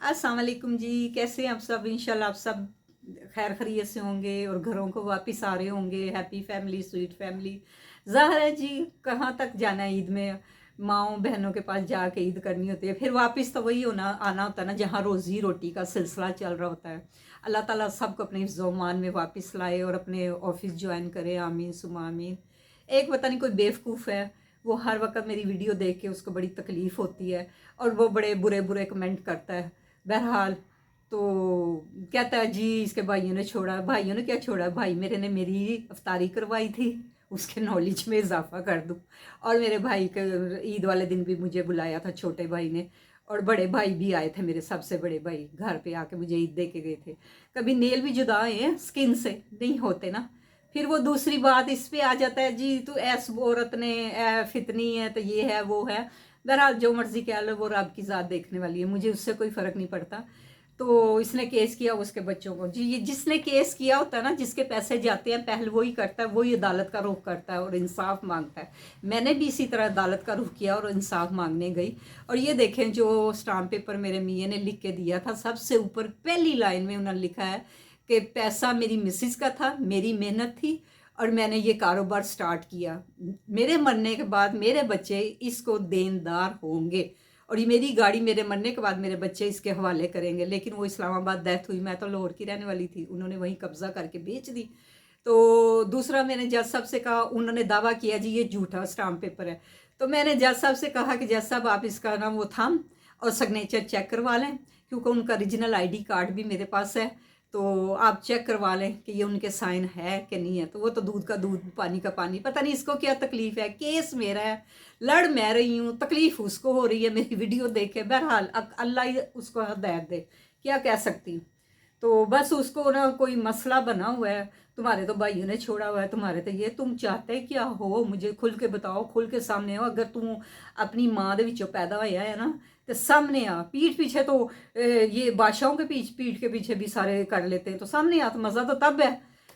अस्सलाम वालेकुम जी। कैसे हैं आप सब? इंशाल्लाह आप सब खैर खैरियत से होंगे और घरों को वापस आ रहे होंगे। Happy family, sweet family. ज़ाहिर है जी, कहाँ तक जाना है ईद में। माँओं बहनों के पास जाके ईद करनी होती है, फिर वापस तो वही होना आना होता है ना, जहाँ रोज़ी रोटी का सिलसिला चल रहा होता है। अल्लाह ताला सबको अपने हिफ्ज़-ओ-मान में वापस लाए और अपने ऑफिस ज्वाइन करे। आमीन सुमा आमीन। एक पता नहीं कोई बेवकूफ़ है, वो हर वक्त मेरी वीडियो देख के उसको बड़ी तकलीफ़ होती है और वो बड़े बुरे बुरे कमेंट करता है। बहरहाल, तो कहता है जी इसके भाइयों ने छोड़ा। भाइयों ने क्या छोड़ा? भाई मेरे ने मेरी अफ्तारी करवाई थी, उसके नॉलेज में इजाफा कर दूँ। और मेरे भाई के ईद वाले दिन भी मुझे बुलाया था छोटे भाई ने, और बड़े भाई भी आए थे, मेरे सबसे बड़े भाई घर पे आके मुझे ईद दे के गए थे। कभी नेल भी जुदा हैं स्किन से नहीं होते ना। फिर वो दूसरी बात इस पे आ जाता है जी, तू ऐस औरत ने फितनी है तो ये है वो है। बहरहाल जो मर्जी कह लो, वो रब की ज़ात देखने वाली है, मुझे उससे कोई फ़र्क नहीं पड़ता। तो इसने केस किया उसके बच्चों को जी, ये जिसने केस किया होता है ना, जिसके पैसे जाते हैं पहल वही करता है, वही अदालत का रुख करता है और इंसाफ मांगता है। मैंने भी इसी तरह अदालत का रुख किया और इंसाफ मांगने गई। और ये देखें, जो स्टाम्प पेपर मेरे मियाँ ने लिख के दिया था, सबसे ऊपर पहली लाइन में उन्होंने लिखा है कि पैसा मेरी मिसिज का था, मेरी मेहनत थी और मैंने ये कारोबार स्टार्ट किया। मेरे मरने के बाद मेरे बच्चे इसको देनदार होंगे और ये मेरी गाड़ी मेरे मरने के बाद मेरे बच्चे इसके हवाले करेंगे। लेकिन वो इस्लामाबाद डेथ हुई, मैं तो लाहौर की रहने वाली थी, उन्होंने वहीं कब्जा करके बेच दी। तो दूसरा, मैंने जज साहब से कहा, उन्होंने दावा किया जी ये झूठा स्टाम्प पेपर है। तो मैंने जज साहब से कहा कि जज साहब आप इसका ना वो थंब और सिग्नेचर चेक करवा लें, क्योंकि उनका ओरिजिनल आईडी कार्ड भी मेरे पास है। तो आप चेक करवा लें कि ये उनके साइन है कि नहीं है। तो वो तो दूध का दूध पानी का पानी, पता नहीं इसको क्या तकलीफ़ है। केस मेरा है, लड़ मैं रही हूँ, तकलीफ़ उसको हो रही है मेरी वीडियो देख के। बहरहाल अल्लाह ही उसको हदायत दे, क्या कह सकती हूँ। तो बस उसको ना कोई मसला बना हुआ है, तुम्हारे तो भाइयों ने छोड़ा हुआ है, तुम्हारे तो ये, तुम चाहते क्या हो? मुझे खुल के बताओ, खुल के सामने हो। अगर तू अपनी माँ दे विचों पैदा होया है ना, तो सामने आ। पीठ पीछे तो ये बादशाहों के पीठ के पीछे भी सारे कर लेते हैं, तो सामने आ तो मज़ा तो तब है।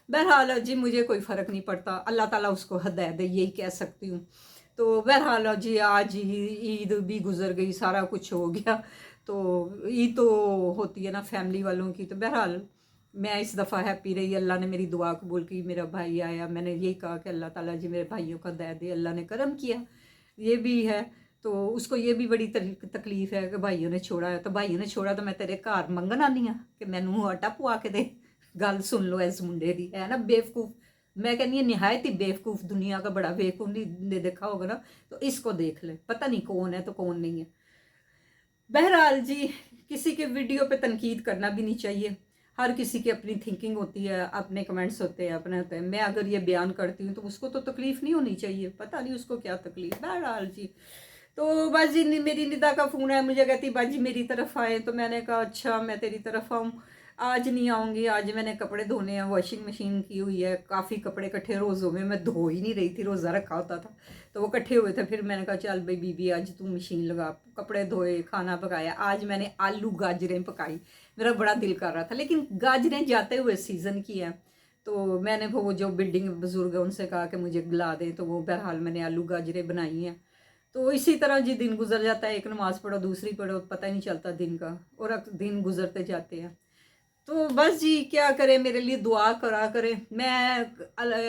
बहरहाल जी, मुझे कोई फ़र्क नहीं पड़ता, अल्लाह ताला उसको हदायत दे, यही कह सकती हूँ। तो बहरहाल जी, आज ही ईद भी गुजर गई, सारा कुछ हो गया। तो ईद तो होती है ना फैमिली वालों की। तो बहरहाल मैं इस दफ़ा हैप्पी रही, अल्लाह ने मेरी दुआ कबूल की, मेरा भाई आया। मैंने यही कहा कि अल्लाह ताला जी मेरे भाइयों का दया दे, अल्लाह ने करम किया। ये भी है। तो उसको ये भी बड़ी तकलीफ़ है कि भाइयों ने छोड़ा है। तो भाइयों ने छोड़ा तो मैं तेरे घर मंगन आनी हाँ कि मैनू आटा पवा के दे। गल सुन लो इस मुंडे दी, है ना बेवकूफ़। मैं कहनी है निहायत ही बेवकूफ़, दुनिया का बड़ा बेवकूफ़ नहीं देखा होगा ना, तो इसको देख ले, पता नहीं कौन है तो कौन नहीं है। बहरहाल जी, किसी के वीडियो पे तनकीद करना भी नहीं चाहिए। हर किसी की अपनी थिंकिंग होती है, अपने कमेंट्स होते हैं, अपने होते हैं। मैं अगर ये बयान करती हूँ तो उसको तो तकलीफ़ नहीं होनी चाहिए, पता नहीं उसको क्या तकलीफ़। बहरहाल जी, तो बस जी मेरी निदा का फ़ोन है, मुझे कहती बाजी मेरी तरफ आए। तो मैंने कहा अच्छा मैं तेरी तरफ आऊँ। आज नहीं आऊँगी, आज मैंने कपड़े धोने हैं, वॉशिंग मशीन की हुई है, काफ़ी कपड़े इकट्ठे रोज़ों में मैं धो ही नहीं रही थी, रोज़ा रखा होता था तो वो इकट्ठे हुए थे। फिर मैंने कहा चल भाई बीबी आज तू मशीन लगा, कपड़े धोए, खाना पकाया। आज मैंने आलू गाजरें पकाई, मेरा बड़ा दिल कर रहा था, लेकिन गाजरें जाते हुए सीज़न की हैं। तो मैंने वो जो बिल्डिंग बुजुर्ग है उनसे कहा कि मुझे गिला दें, तो वो बहरहाल मैंने आलू गाजरें बनाई हैं। तो इसी तरह जी दिन गुजर जाता है, एक नमाज़ पढ़ो दूसरी पढ़ो, पता ही नहीं चलता दिन का, और दिन गुजरते जाते हैं। तो बस जी क्या करें, मेरे लिए दुआ करा करें। मैं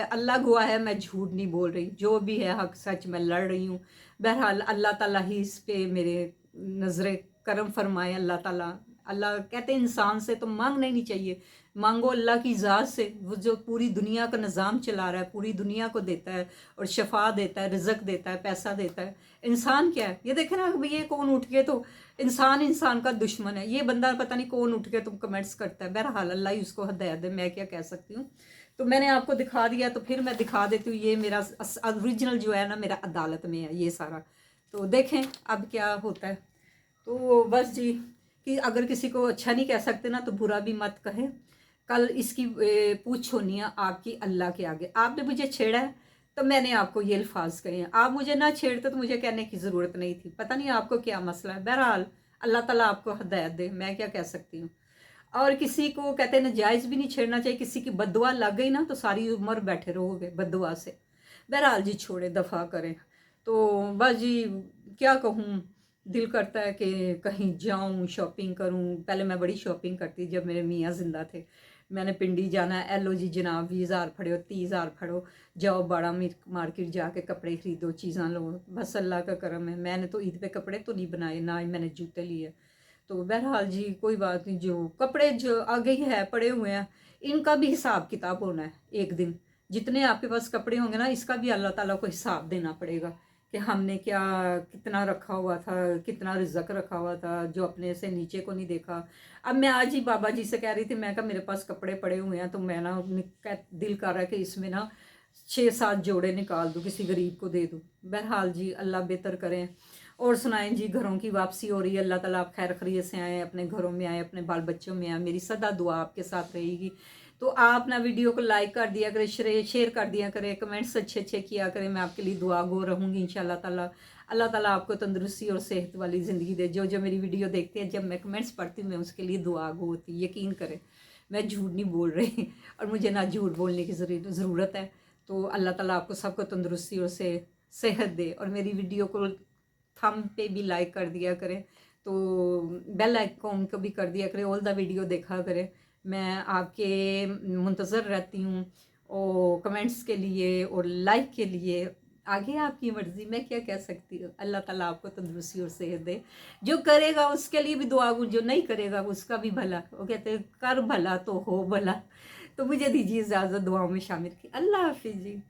अल्लाह गवाह है, मैं झूठ नहीं बोल रही, जो भी है हक सच मैं लड़ रही हूँ। बहरहाल अल्लाह ताला ही इस पे मेरे नज़र करम फरमाए। अल्लाह ताला, अल्लाह कहते हैं इंसान से तो मांगना ही नहीं चाहिए, मांगो अल्लाह की ज़ात से, वो जो पूरी दुनिया का निज़ाम चला रहा है, पूरी दुनिया को देता है और शफा देता है, रिज़्क देता है, पैसा देता है। इंसान क्या है ये देखे ना, ये कौन उठ के, तो इंसान इंसान का दुश्मन है। ये बंदा पता नहीं कौन उठ के तुम कमेंट्स करता है। बहरहाल अल्लाह ही उसको हदायत दे, मैं क्या कह सकती हूँ। तो मैंने आपको दिखा दिया, तो फिर मैं दिखा देती हूँ। ये मेरा ओरिजिनल जो है ना, मेरा अदालत में है ये सारा। तो देखें अब क्या होता है। तो बस जी, कि अगर किसी को अच्छा नहीं कह सकते ना, तो बुरा भी मत कहे। कल इसकी पूछ होनी है आपकी अल्लाह के आगे। आपने मुझे छेड़ा है तो मैंने आपको ये अल्फाज कहे हैं, आप मुझे ना छेड़ते तो मुझे कहने की ज़रूरत नहीं थी। पता नहीं आपको क्या मसला है। बहरहाल अल्लाह ताला आपको हदायत दे, मैं क्या कह सकती हूँ। और किसी को कहते हैं नाजायज़ भी नहीं छेड़ना चाहिए, किसी की बददुआ लग गई ना तो सारी उम्र बैठे रहोगे बददुआ से। बहरहाल जी छोड़े, दफ़ा करें। तो बस जी क्या कहूँ, दिल करता है कि कहीं जाऊं, शॉपिंग करूं। पहले मैं बड़ी शॉपिंग करती जब मेरे मियाँ ज़िंदा थे। मैंने पिंडी जाना है, एलो जी जनाब 20,000 फड़ो, 30,000 फड़ो, जाओ बड़ा मार्केट जाके कपड़े खरीदो, चीज़ां लो। बस अल्लाह का करम है, मैंने तो ईद पे कपड़े तो नहीं बनाए, ना ही मैंने जूते लिए। तो बहरहाल जी कोई बात नहीं, जो कपड़े जो आगे ही है पड़े हुए हैं, इनका भी हिसाब किताब होना है एक दिन। जितने आपके पास कपड़े होंगे ना, इसका भी अल्लाह ताला को हिसाब देना पड़ेगा कि हमने क्या कितना रखा हुआ था, कितना रिजक रखा हुआ था, जो अपने से नीचे को नहीं देखा। अब मैं आज ही बाबा जी से कह रही थी, मैं कहा मेरे पास कपड़े पड़े हुए हैं, तो मैं ना दिल कर रहा है कि इसमें ना 6-7 जोड़े निकाल दूँ, किसी गरीब को दे दूँ। बहरहाल जी अल्लाह बेहतर करें। और सुनाएं जी, घरों की वापसी हो रही है, अल्लाह ताला आप खैर खरीत से आए, अपने घरों में आए, अपने बाल बच्चों में आए, मेरी सदा दुआ आपके साथ रहेगी। तो आप ना वीडियो को लाइक कर दिया करें, शेयर कर दिया करें, कमेंट्स अच्छे अच्छे किया करें, मैं आपके लिए दुआ गो रहूँगी इंशाल्लाह ताला। अल्लाह ताला आपको तंदुरुस्ती और सेहत वाली ज़िंदगी दे। जो जो मेरी वीडियो देखते हैं, जब मैं कमेंट्स पढ़ती हूँ, मैं उसके लिए दुआ गो होती, यकीन करें मैं झूठ नहीं बोल रही और मुझे ना झूठ बोलने की ज़रूरत है। तो अल्लाह ताला आपको सबको तंदुरुस्ती और सेहत दे। और मेरी वीडियो को थंब पे भी लाइक कर दिया करें, तो बेल आइकॉन को भी कर दिया करें, ऑल द वीडियो देखा करें। मैं आपके मुंतज़र रहती हूँ और कमेंट्स के लिए और लाइक के लिए। आगे आपकी मर्ज़ी, मैं क्या कह सकती हूँ। अल्लाह ताला आपको तंदुरुस्ती और सेहत दे। जो करेगा उसके लिए भी दुआ गो, जो नहीं करेगा उसका भी भला। वो कहते हैं कर भला तो हो भला। तो मुझे दीजिए इजाज़त, दुआओं में शामिल की। अल्लाह हाफिज़ जी।